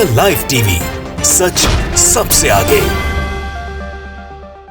The live TV, सच सबसे आगे।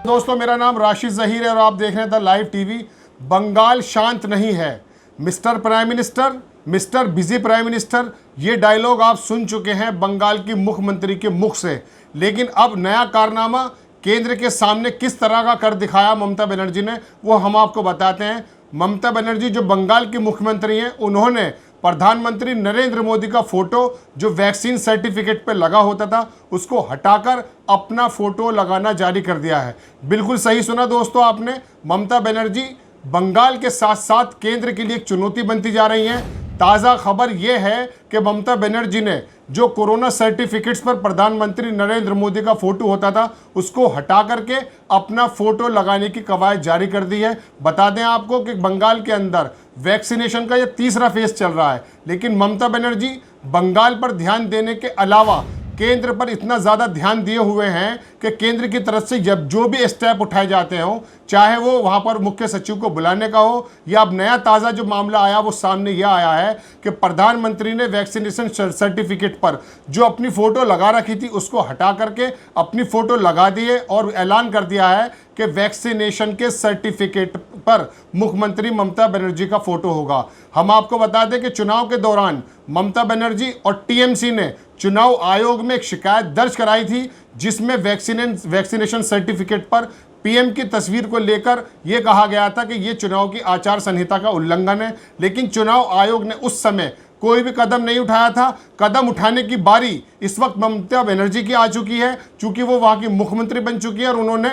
दोस्तों, मेरा नाम राशिद जहीर है और आप देख रहे हैं द लाइव टीवी। बंगाल शांत नहीं है, mister prime minister, mister busy prime minister, ये डायलॉग आप सुन चुके हैं बंगाल की मुख्यमंत्री के मुख से। लेकिन अब नया कारनामा केंद्र के सामने किस तरह का कर दिखाया ममता बनर्जी ने, वो हम आपको बताते हैं। ममता बनर्जी जो बंगाल की मुख्यमंत्री हैं, उन्होंने प्रधानमंत्री नरेंद्र मोदी का फोटो जो वैक्सीन सर्टिफिकेट पे लगा होता था उसको हटाकर अपना फोटो लगाना जारी कर दिया है। बिल्कुल सही सुना दोस्तों आपने, ममता बनर्जी बंगाल के साथ साथ केंद्र के लिए एक चुनौती बनती जा रही हैं। ताज़ा खबर यह है कि ममता बनर्जी ने जो कोरोना सर्टिफिकेट्स पर प्रधानमंत्री नरेंद्र मोदी का फोटो होता था उसको हटा करके अपना फोटो लगाने की कवायद जारी कर दी है। बता दें आपको कि बंगाल के अंदर वैक्सीनेशन का यह तीसरा फेज चल रहा है, लेकिन ममता बनर्जी बंगाल पर ध्यान देने के अलावा केंद्र पर इतना ज़्यादा ध्यान दिए हुए हैं कि केंद्र की तरफ से जब जो भी स्टेप उठाए जाते हों, चाहे वो वहाँ पर मुख्य सचिव को बुलाने का हो या अब नया ताज़ा जो मामला आया वो सामने यह आया है कि प्रधानमंत्री ने वैक्सीनेशन सर्टिफिकेट पर जो अपनी फ़ोटो लगा रखी थी उसको हटा करके अपनी फ़ोटो लगा दिए और ऐलान कर दिया है कि वैक्सीनेशन के सर्टिफिकेट पर मुख्यमंत्री ममता बनर्जी का फोटो होगा। हम आपको बता दें कि चुनाव के दौरान ममता बनर्जी और टीएमसी ने चुनाव आयोग में एक शिकायत दर्ज कराई थी जिसमें वैक्सीनेशन सर्टिफिकेट पर पीएम की तस्वीर को लेकर यह कहा गया था कि यह चुनाव की आचार संहिता का उल्लंघन है। लेकिन चुनाव आयोग ने उस समय कोई भी कदम नहीं उठाया था। कदम उठाने की बारी इस वक्त ममता बनर्जी की आ चुकी है, चूंकि वो वहां की मुख्यमंत्री बन चुकी है और उन्होंने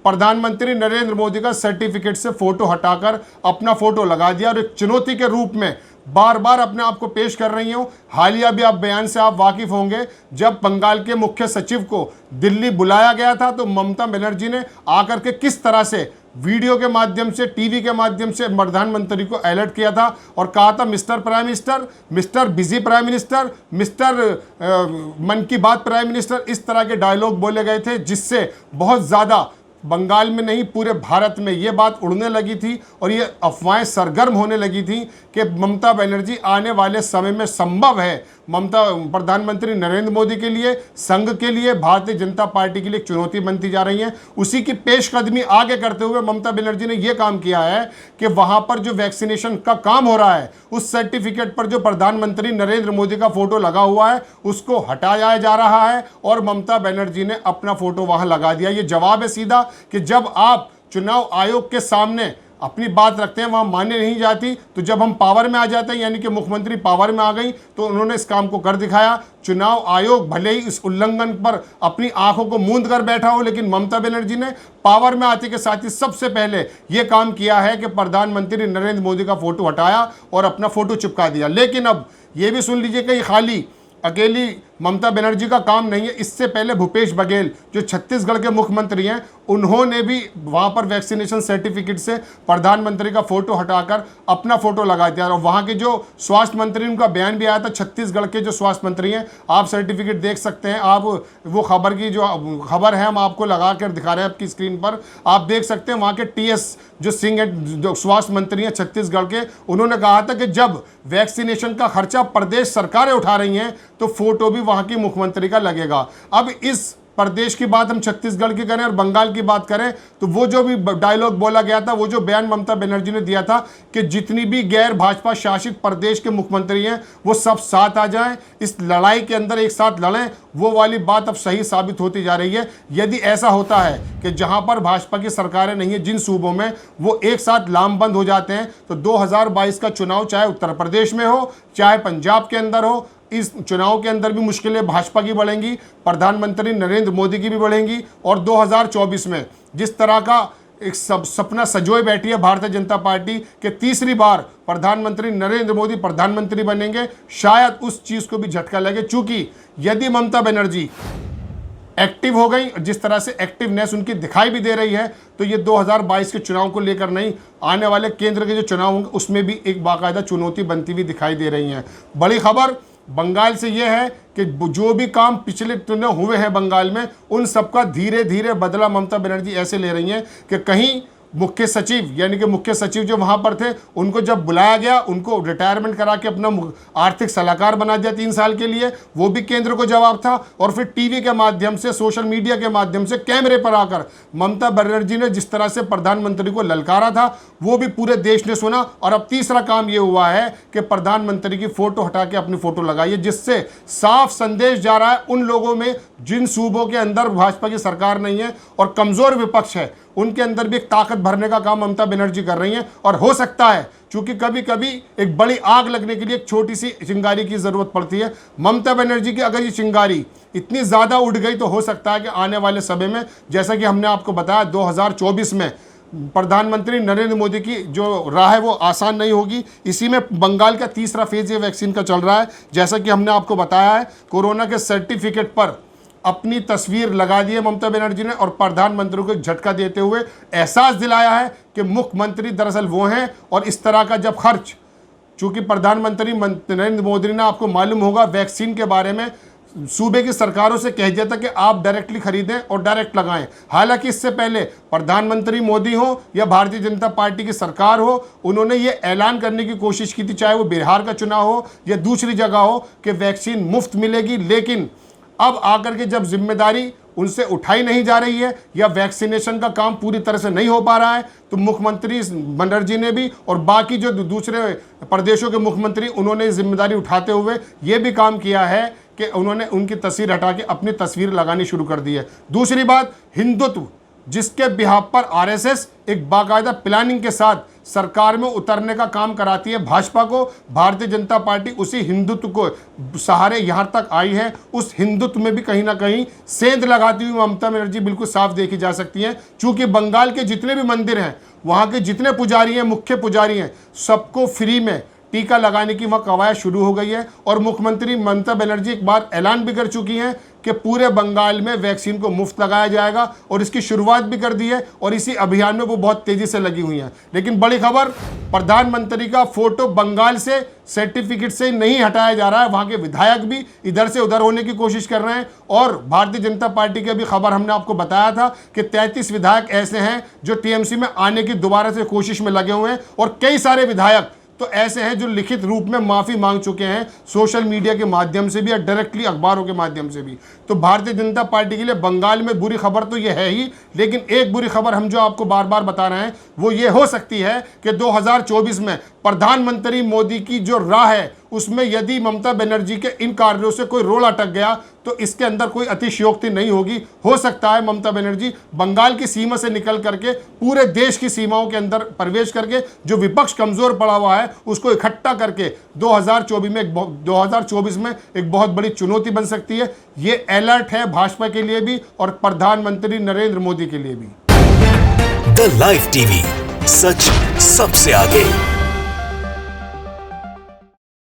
प्रधानमंत्री नरेंद्र मोदी का सर्टिफिकेट से फोटो हटाकर अपना फोटो लगा दिया और एक चुनौती के रूप में बार बार अपने आप को पेश कर रही हूँ। हालिया भी आप बयान से आप वाकिफ होंगे, जब बंगाल के मुख्य सचिव को दिल्ली बुलाया गया था तो ममता बनर्जी ने आकर के किस तरह से वीडियो के माध्यम से, टीवी के माध्यम से प्रधानमंत्री को अलर्ट किया था और कहा था mister prime minister, mister busy prime minister, mister मन की बात प्राइम मिनिस्टर, इस तरह के डायलॉग बोले गए थे जिससे बहुत ज़्यादा बंगाल में नहीं पूरे भारत में ये बात उड़ने लगी थी और ये अफवाहें सरगर्म होने लगी थी कि ममता बनर्जी आने वाले समय में संभव है ममता प्रधानमंत्री नरेंद्र मोदी के लिए, संघ के लिए, भारतीय जनता पार्टी के लिए एक चुनौती बनती जा रही है। उसी की पेशकदमी आगे करते हुए ममता बनर्जी ने यह काम किया है कि वहां पर जो वैक्सीनेशन का काम हो रहा है उस सर्टिफिकेट पर जो प्रधानमंत्री नरेंद्र मोदी का फोटो लगा हुआ है उसको हटाया जा रहा है और ममता बनर्जी ने अपना फोटो वहां लगा दिया। ये जवाब है सीधा कि जब आप चुनाव आयोग के सामने अपनी बात रखते हैं वहां मान्य नहीं जाती, तो जब हम पावर में आ जाते हैं यानी कि मुख्यमंत्री पावर में आ गई तो उन्होंने इस काम को कर दिखाया। चुनाव आयोग भले ही इस उल्लंघन पर अपनी आंखों को मूंद कर बैठा हो, लेकिन ममता बनर्जी ने पावर में आते के साथ ही सबसे पहले यह काम किया है कि प्रधानमंत्री नरेंद्र मोदी का फोटो हटाया और अपना फोटो चिपका दिया। लेकिन अब यह भी सुन लीजिए कि खाली अकेली ममता बनर्जी का काम नहीं है। इससे पहले भूपेश बघेल जो छत्तीसगढ़ के मुख्यमंत्री हैं, उन्होंने भी वहां पर वैक्सीनेशन सर्टिफिकेट से प्रधानमंत्री का फोटो हटाकर अपना फोटो लगा दिया और वहां के जो स्वास्थ्य मंत्री, उनका बयान भी आया था। छत्तीसगढ़ के जो स्वास्थ्य मंत्री हैं, आप सर्टिफिकेट देख सकते हैं, आप वो खबर की जो खबर है हम आपको लगा कर दिखा रहे हैं आपकी स्क्रीन पर, आप देख सकते हैं। वहाँ के टीएस जो सिंह है, जो स्वास्थ्य मंत्री हैं छत्तीसगढ़ के, उन्होंने कहा था कि जब वैक्सीनेशन का खर्चा प्रदेश सरकारें उठा रही हैं तो फोटो भी वहां की मुख्यमंत्री का लगेगा। अब इस प्रदेश की बात हम छत्तीसगढ़ की करें और बंगाल की बात करें तो वो जो भी डायलॉग बोला गया था, वो जो बयान ममता बनर्जी ने दिया था कि जितनी भी गैर भाजपा शासित प्रदेश के मुख्यमंत्री हैं वो सब साथ आ जाएं, इस लड़ाई के अंदर एक साथ लड़ें, वो वाली बात अब सही साबित होती जा रही है। यदि ऐसा होता है कि जहां पर भाजपा की सरकारें नहीं है, जिन सूबों में वो एक साथ लामबंद हो जाते हैं, तो 2022 का चुनाव चाहे उत्तर प्रदेश में हो चाहे पंजाब के अंदर हो, इस चुनाव के अंदर भी मुश्किलें भाजपा की बढ़ेंगी, प्रधानमंत्री नरेंद्र मोदी की भी बढ़ेंगी और 2024 में जिस तरह का एक सपना सजोए बैठी है भारतीय जनता पार्टी के तीसरी बार प्रधानमंत्री नरेंद्र मोदी प्रधानमंत्री बनेंगे, शायद उस चीज को भी झटका लगे। चूंकि यदि ममता बनर्जी एक्टिव हो गई, जिस तरह से एक्टिवनेस उनकी दिखाई भी दे रही है, तो ये 2022 के चुनाव को लेकर नहीं, आने वाले केंद्र के जो चुनाव होंगे उसमें भी एक बाकायदा चुनौती बनती हुई दिखाई दे रही है। बड़ी खबर बंगाल से यह है कि जो भी काम पिछले दिनों हुए हैं बंगाल में, उन सबका धीरे धीरे बदला ममता बनर्जी ऐसे ले रही हैं कि कहीं मुख्य सचिव यानी कि मुख्य सचिव जो वहां पर थे उनको जब बुलाया गया, उनको रिटायरमेंट करा के अपना आर्थिक सलाहकार बना दिया 3 साल के लिए, वो भी केंद्र को जवाब था। और फिर टीवी के माध्यम से, सोशल मीडिया के माध्यम से, कैमरे पर आकर ममता बनर्जी ने जिस तरह से प्रधानमंत्री को ललकारा था वो भी पूरे देश ने सुना। और अब तीसरा काम ये हुआ है कि प्रधानमंत्री की फोटो हटा के अपनी फोटो लगाई है, जिससे साफ संदेश जा रहा है उन लोगों में जिन सूबों के अंदर भाजपा की सरकार नहीं है और कमजोर विपक्ष है, उनके अंदर भी एक ताकत भरने का काम ममता बनर्जी कर रही हैं। और हो सकता है, क्योंकि कभी कभी एक बड़ी आग लगने के लिए एक छोटी सी चिंगारी की जरूरत पड़ती है। ममता बनर्जी की अगर ये चिंगारी इतनी ज्यादा उड़ गई तो हो सकता है कि आने वाले समय में, जैसा कि हमने आपको बताया, 2024 में प्रधानमंत्री नरेंद्र मोदी की जो राह है वो आसान नहीं होगी। इसी में बंगाल का तीसरा फेज ये वैक्सीन का चल रहा है। जैसा कि हमने आपको बताया है, कोरोना के सर्टिफिकेट पर अपनी तस्वीर लगा दी है ममता बनर्जी ने और प्रधानमंत्री को झटका देते हुए एहसास दिलाया है कि मुख्यमंत्री दरअसल वो हैं। और इस तरह का जब खर्च, चूंकि प्रधानमंत्री नरेंद्र मोदी ने, आपको मालूम होगा, वैक्सीन के बारे में सूबे की सरकारों से कह दिया था कि आप डायरेक्टली खरीदें और डायरेक्ट लगाएं। हालांकि इससे पहले प्रधानमंत्री मोदी हो या भारतीय जनता पार्टी की सरकार हो, उन्होंने ये ऐलान करने की कोशिश की थी, चाहे वो बिहार का चुनाव हो या दूसरी जगह हो, कि वैक्सीन मुफ्त मिलेगी। लेकिन अब आकर के जब जिम्मेदारी उनसे उठाई नहीं जा रही है या वैक्सीनेशन का काम पूरी तरह से नहीं हो पा रहा है, तो मुख्यमंत्री बनर्जी ने भी और बाकी जो दूसरे प्रदेशों के मुख्यमंत्री, उन्होंने जिम्मेदारी उठाते हुए ये भी काम किया है कि उन्होंने उनकी तस्वीर हटा के अपनी तस्वीर लगानी शुरू कर दी है। दूसरी बात, हिंदुत्व, जिसके बिहाफ पर आरएसएस एक बाकायदा प्लानिंग के साथ सरकार में उतरने का काम कराती है भाजपा को, भारतीय जनता पार्टी उसी हिंदुत्व को सहारे यहां तक आई है। उस हिंदुत्व में भी कहीं ना कहीं सेंध लगाती हुई ममता बनर्जी बिल्कुल साफ देखी जा सकती है। चूंकि बंगाल के जितने भी मंदिर हैं, वहां के जितने पुजारी हैं, मुख्य पुजारी हैं, सबको फ्री में टीका लगाने की वह कवायद शुरू हो गई है। और मुख्यमंत्री ममता बनर्जी एक बार ऐलान भी कर चुकी हैं कि पूरे बंगाल में वैक्सीन को मुफ्त लगाया जाएगा और इसकी शुरुआत भी कर दी है और इसी अभियान में वो बहुत तेजी से लगी हुई हैं। लेकिन बड़ी खबर, प्रधानमंत्री का फोटो बंगाल से सर्टिफिकेट से नहीं हटाया जा रहा है। वहां के विधायक भी इधर से उधर होने की कोशिश कर रहे हैं। और भारतीय जनता पार्टी की अभी खबर हमने आपको बताया था कि 33 विधायक ऐसे हैं जो टीएमसी में आने की दोबारा से कोशिश में लगे हुए हैं और कई सारे विधायक तो ऐसे हैं जो लिखित रूप में माफी मांग चुके हैं, सोशल मीडिया के माध्यम से भी और डायरेक्टली अखबारों के माध्यम से भी। तो भारतीय जनता पार्टी के लिए बंगाल में बुरी खबर तो यह है ही, लेकिन एक बुरी खबर हम जो आपको बार बार बता रहे हैं वो ये हो सकती है कि 2024 में प्रधानमंत्री मोदी की जो राह है उसमें यदि ममता बनर्जी के इन कार्यों से कोई रोल अटक गया तो इसके अंदर कोई अतिशयोक्ति नहीं होगी। हो सकता है ममता बनर्जी बंगाल की सीमा से निकल करके पूरे देश की सीमाओं के अंदर प्रवेश करके जो विपक्ष कमजोर पड़ा हुआ है उसको इकट्ठा करके 2024 में एक बहुत बड़ी चुनौती बन सकती है। ये अलर्ट है भाजपा के लिए भी और प्रधानमंत्री नरेंद्र मोदी के लिए भी। द लाइव टीवी, सच सबसे आगे।